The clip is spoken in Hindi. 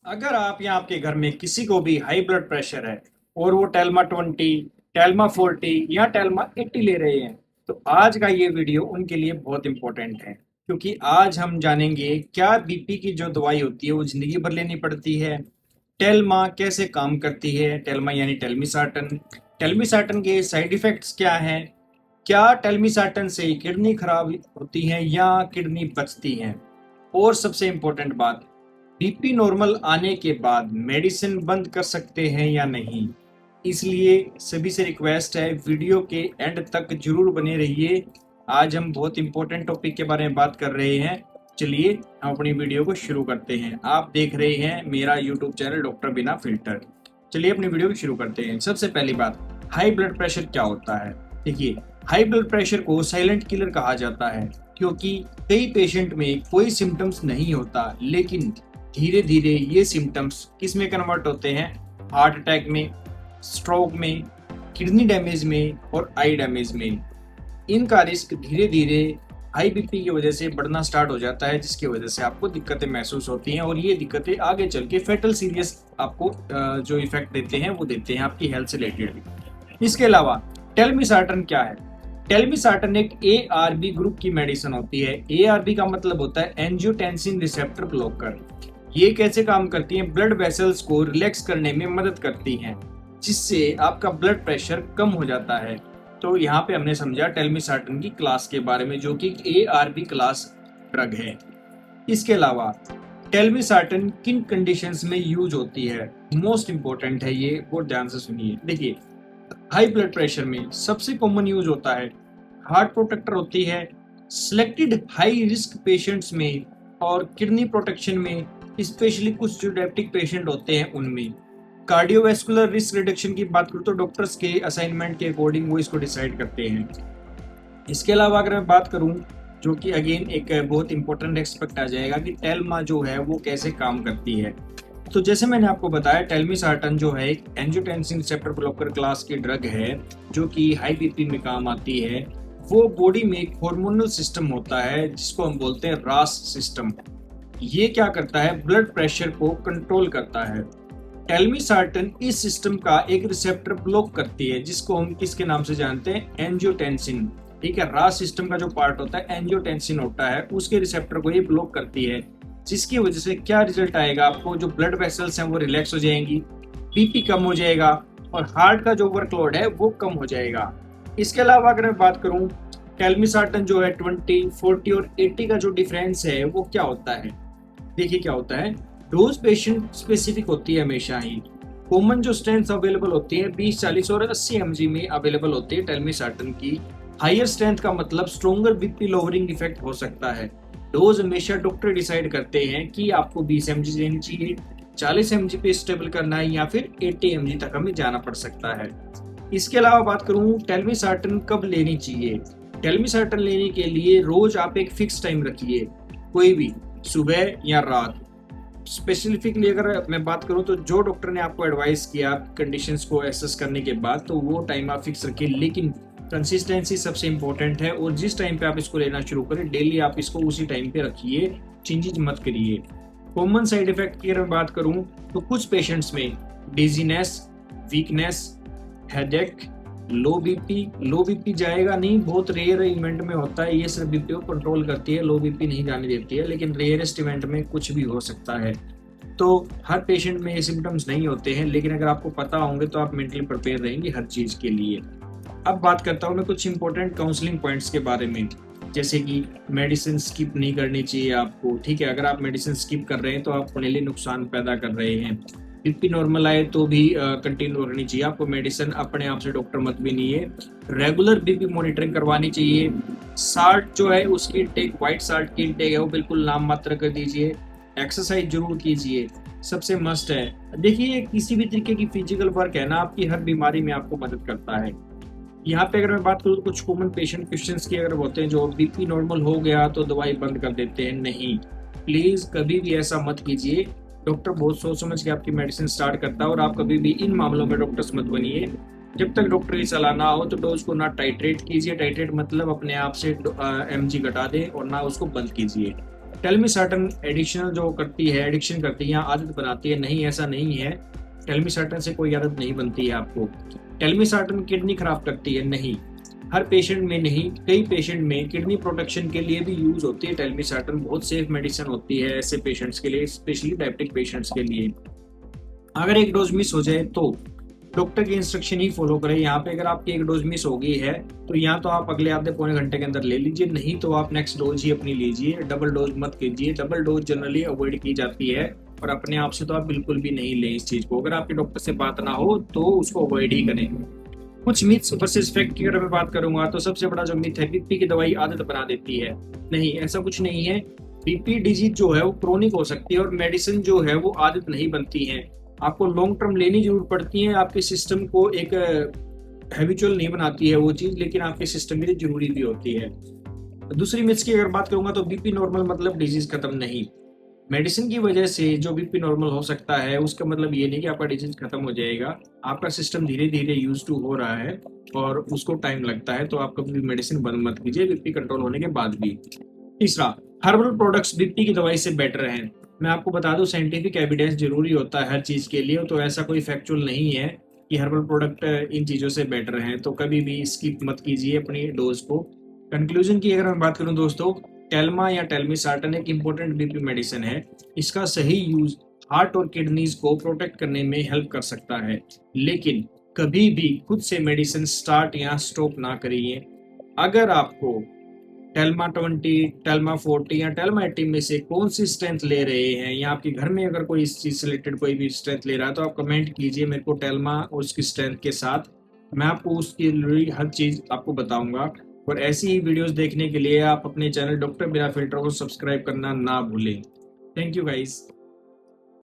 अगर आप या आपके घर में किसी को भी हाई ब्लड प्रेशर है और वो टेल्मा 20, टेल्मा 40 या टेल्मा 80 ले रहे हैं, तो आज का ये वीडियो उनके लिए बहुत इंपॉर्टेंट है। क्योंकि आज हम जानेंगे क्या बीपी की जो दवाई होती है वो जिंदगी भर लेनी पड़ती है, टेल्मा कैसे काम करती है, टेल्मा यानी टेल्मिसार्टन, टेल्मिसार्टन के साइड इफेक्ट्स क्या हैं, क्या टेल्मिसार्टन से किडनी खराब होती है या किडनी बचती है, और सबसे इम्पोर्टेंट बात, बीपी नॉर्मल आने के बाद मेडिसिन बंद कर सकते हैं या नहीं। इसलिए सभी से रिक्वेस्ट है, वीडियो के एंड तक जरूर बने रहिए। आज हम बहुत इंपॉर्टेंट टॉपिक के बारे में बात कर रहे हैं। चलिए हम अपनी वीडियो को शुरू करते हैं। आप देख रहे हैं मेरा यूट्यूब चैनल डॉक्टर बिना फिल्टर। चलिए अपनी वीडियो को शुरू करते हैं। सबसे पहली बात, हाई ब्लड प्रेशर क्या होता है। देखिए, हाई ब्लड प्रेशर को साइलेंट किलर कहा जाता है, क्योंकि कई पेशेंट में कोई सिम्टम्स नहीं होता, लेकिन धीरे धीरे ये सिम्टम्स किस में कन्वर्ट होते हैं, हार्ट अटैक में, स्ट्रोक में, किडनी डैमेज में और आई डैमेज में। इनका रिस्क धीरे धीरे हाई बीपी की वजह से बढ़ना स्टार्ट हो जाता है, जिसकी वजह से आपको दिक्कतें महसूस होती हैं और ये दिक्कतें आगे चल के फेटल सीरियस आपको जो इफेक्ट देते हैं वो देते हैं आपकी हेल्थ से रिलेटेड। इसके अलावा टेल्मिसार्टन क्या है। टेल्मिसार्टन एक ARB ग्रुप की मेडिसिन होती है। ARB का मतलब होता है एंजियोटेंसिन रिसेप्टर ब्लॉकर। ये कैसे काम करती हैं, ब्लड वेसल्स को रिलैक्स करने में मदद करती हैं, जिससे आपका ब्लड प्रेशर कम हो जाता है। तो यहाँ पे हमने समझा टेल्मिसार्टन की क्लास के बारे में, जो कि ARB क्लास ड्रग है। इसके अलावा टेल्मिसार्टन किन कंडीशंस में यूज होती है, मोस्ट इंपॉर्टेंट है ये, बहुत ध्यान से सुनिए। देखिए, हाई ब्लड प्रेशर में सबसे कॉमन यूज होता है हार्ट प्रोटेक्टर होती है, सिलेक्टेड हाई रिस्क पेशेंट्स में, और किडनी प्रोटेक्शन में, स्पेशली कुछ जो डायबिटिक पेशेंट होते हैं उनमें। कार्डियोवैस्कुलर रिस्क रिडक्शन की बात करूँ तो डॉक्टर्स के असाइनमेंट के अकॉर्डिंग वो इसको डिसाइड करते हैं। इसके अलावा अगर मैं बात करूँ, जो कि अगेन एक बहुत इंपॉर्टेंट एक्सपेक्ट आ जाएगा कि टेल्मा जो है वो कैसे काम करती है। तो जैसे मैंने आपको बताया, टेल्मिसार्टन जो है एक एंजियोटेंसिन रिसेप्टर ब्लॉकर क्लास की ड्रग है, जो कि हाई बीपी में काम आती है। वो बॉडी में एक हार्मोनल सिस्टम होता है जिसको हम बोलते हैं रास सिस्टम। ये क्या करता है, ब्लड प्रेशर को कंट्रोल करता है। टेल्मिसार्टन इस सिस्टम का एक रिसेप्टर ब्लॉक करती है, जिसको हम किसके नाम से जानते हैं, एंजियोटेंसिन। ठीक है, रास सिस्टम का जो पार्ट होता है एंजियोटेंसिन होता है, उसके रिसेप्टर को ये ब्लॉक करती है, जिसकी वजह से क्या रिजल्ट आएगा, आपको जो ब्लड वेसल्स हैं वो रिलैक्स हो जाएंगी, बीपी कम हो जाएगा और हार्ट का जो वर्कलोड है वो कम हो जाएगा। इसके अलावा अगर मैं बात करूं, टेल्मिसार्टन जो है 20, 40 और 80 का जो डिफरेंस है वो क्या होता है। देखिए क्या होता है, डोज पेशेंट स्पेसिफिक होती है हमेशा ही। कॉमन जो स्ट्रेंथ अवेलेबल होती है 20, 40 और 80 mg में अवेलेबल होती है टेल्मिसार्टन की। हायर स्ट्रेंथ का मतलब स्ट्रोंगर बीपी लोअरिंग इफेक्ट हो सकता है। डोज हमेशा डॉक्टर डिसाइड करते हैं कि आपको 20 mg लेनी चाहिए, 40 mg पे स्टेबल करना है, या फिर 80 mg तक हमें जाना पड़ सकता है। इसके अलावा बात करूं, टेल्मिसार्टन कब लेनी चाहिए। टेल्मिसार्टन लेने के लिए रोज आप एक फिक्स टाइम रखिए, कोई भी, सुबह या रात। स्पेसिफिकली अगर मैं बात करूं तो जो डॉक्टर ने आपको एडवाइस किया कंडीशंस को एसेस करने के बाद, तो वो टाइम आप फिक्स रखिए, लेकिन कंसिस्टेंसी सबसे इंपॉर्टेंट है। और जिस टाइम पे आप इसको लेना शुरू करें, डेली आप इसको उसी टाइम पे रखिए, चेंजेस मत करिए। कॉमन साइड इफेक्ट की अगर बात करूं तो कुछ पेशेंट्स में डिजीनेस, वीकनेस, हेडेक, लो बीपी जाएगा नहीं, बहुत रेयर इवेंट में होता है, ये सिर्फ बीपी को कंट्रोल करती है, लो बीपी नहीं जाने देती है, लेकिन रेयरेस्ट इवेंट में कुछ भी हो सकता है। तो हर पेशेंट में ये सिम्टम्स नहीं होते हैं, लेकिन अगर आपको पता होंगे तो आप मेंटली प्रिपेयर रहेंगे हर चीज़ के लिए। अब बात करता हूँ मैं कुछ इंपॉर्टेंट काउंसलिंग पॉइंट्स के बारे में, जैसे कि मेडिसिन स्किप नहीं करनी चाहिए आपको। ठीक है, अगर आप मेडिसिन स्किप कर रहे हैं तो आप अपने लिए नुकसान पैदा कर रहे हैं। बीपी नॉर्मल आए तो भी कंटिन्यू करनी चाहिए आपको मेडिसिन, अपने आप से डॉक्टर मत भी नहीं है। रेगुलर बीपी मॉनिटरिंग करवानी चाहिए। साल्ट जो है उसकी इंटेक, व्हाइट साल्ट की इंटेक है वो बिल्कुल नाम मात्र कर दीजिए। एक्सरसाइज जरूर कीजिए, सबसे मस्ट है। देखिए, किसी भी तरीके की फिजिकल वर्क है ना, आपकी हर बीमारी में आपको मदद करता है। यहाँ पे अगर मैं बात करूँ तो कुछ कॉमन पेशेंट क्वेश्चंस की अगर होते हैं, जो बीपी नॉर्मल हो गया तो दवाई बंद कर देते हैं, नहीं, प्लीज कभी भी ऐसा मत कीजिए। डॉक्टर बहुत सोच समझ के आपकी मेडिसिन स्टार्ट करता है, और आप कभी भी इन मामलों में डॉक्टर्स मत बनिए। जब तक डॉक्टर की सलाह ना हो तो डोज को ना टाइट्रेट कीजिए, टाइट्रेट मतलब अपने आप से mg घटा दें, और ना उसको बंद कीजिए। टेलमिसर्टन एडिशनल जो करती है, एडिक्शन करती है या आदत बनाती है, नहीं ऐसा नहीं है। टेलमिसर्टन से कोई आदत नहीं बनती है आपको। टेलमिसर्टन किडनी खराब करती है, नहीं। हर पेशेंट में नहीं, कई पेशेंट में किडनी प्रोटेक्शन के लिए भी यूज होती है टेलमिसर्टन। बहुत सेफ मेडिसिन होती है ऐसे पेशेंट्स के लिए, स्पेशली डायबिटिक पेशेंट्स के लिए। अगर एक डोज मिस हो जाए तो डॉक्टर की इंस्ट्रक्शन ही फॉलो करें। यहाँ पे अगर आपकी एक डोज मिस हो गई है तो यहाँ तो आप अगले आधे पौने घंटे के अंदर ले लीजिए, नहीं तो आप नेक्स्ट डोज ही अपनी लीजिए। डबल डोज मत कीजिए, डबल डोज जनरली अवॉइड की जाती है और अपने आप से तो आप बिल्कुल भी नहीं लें इस चीज को। अगर आपके डॉक्टर से बात ना हो तो उसको अवॉइड ही करें। कुछ मिथ्स वर्सेस फैक्ट की अगर मैं बात करूंगा तो सबसे बड़ा जो मिथ है, बीपी की दवाई आदत बना देती है। नहीं, ऐसा कुछ नहीं है। बीपी डिजीज जो है वो क्रोनिक हो सकती है और मेडिसिन जो है वो आदत नहीं बनती है। आपको लॉन्ग टर्म लेनी जरूर पड़ती है, आपके सिस्टम को एक हैबिचुअल नहीं बनाती है वो चीज, लेकिन आपके सिस्टम के लिए जरूरी भी होती है। दूसरी मिथ्स की अगर बात करूंगा तो बीपी नॉर्मल मतलब डिजीज खत्म, नहीं। मेडिसिन की वजह से जो बीपी नॉर्मल हो सकता है उसका मतलब ये नहीं कि आपका डिजीज खत्म हो जाएगा। आपका सिस्टम धीरे धीरे यूज टू हो रहा है और उसको टाइम लगता है, तो आप कभी भी मेडिसिन बंद मत कीजिए बीपी कंट्रोल होने के बाद भी। तीसरा, हर्बल प्रोडक्ट्स बीपी की दवाई से बेटर हैं। मैं आपको बता दूं, साइंटिफिक एविडेंस जरूरी होता है हर चीज के लिए, तो ऐसा कोई फैक्चुअल नहीं है कि हर्बल प्रोडक्ट इन चीजों से बेटर हैं। तो कभी भी स्किप मत कीजिए अपनी डोज को। कंक्लूजन की अगर मैं बात करूं दोस्तों, टेल्मा या टेलमिसर्टन एक इम्पोर्टेंट बीपी मेडिसिन है। इसका सही यूज हार्ट और किडनीज को प्रोटेक्ट करने में हेल्प कर सकता है, लेकिन कभी भी खुद से मेडिसिन स्टार्ट या स्टॉप ना करिए। अगर आपको टेल्मा 20, टेल्मा 40 या टेल्मा 80 में से कौन सी स्ट्रेंथ ले रहे हैं, या आपके घर में अगर कोई इस चीज से रिलेटेड कोई भी स्ट्रेंथ ले रहा है, तो आप कमेंट कीजिए मेरे को टेल्मा और उसकी स्ट्रेंथ के साथ। मैं आपको उसकी हर चीज आपको बताऊंगा। और ऐसी ही वीडियोस देखने के लिए आप अपने चैनल डॉक्टर बिना फिल्टर को सब्सक्राइब करना ना भूलें। Thank you guys.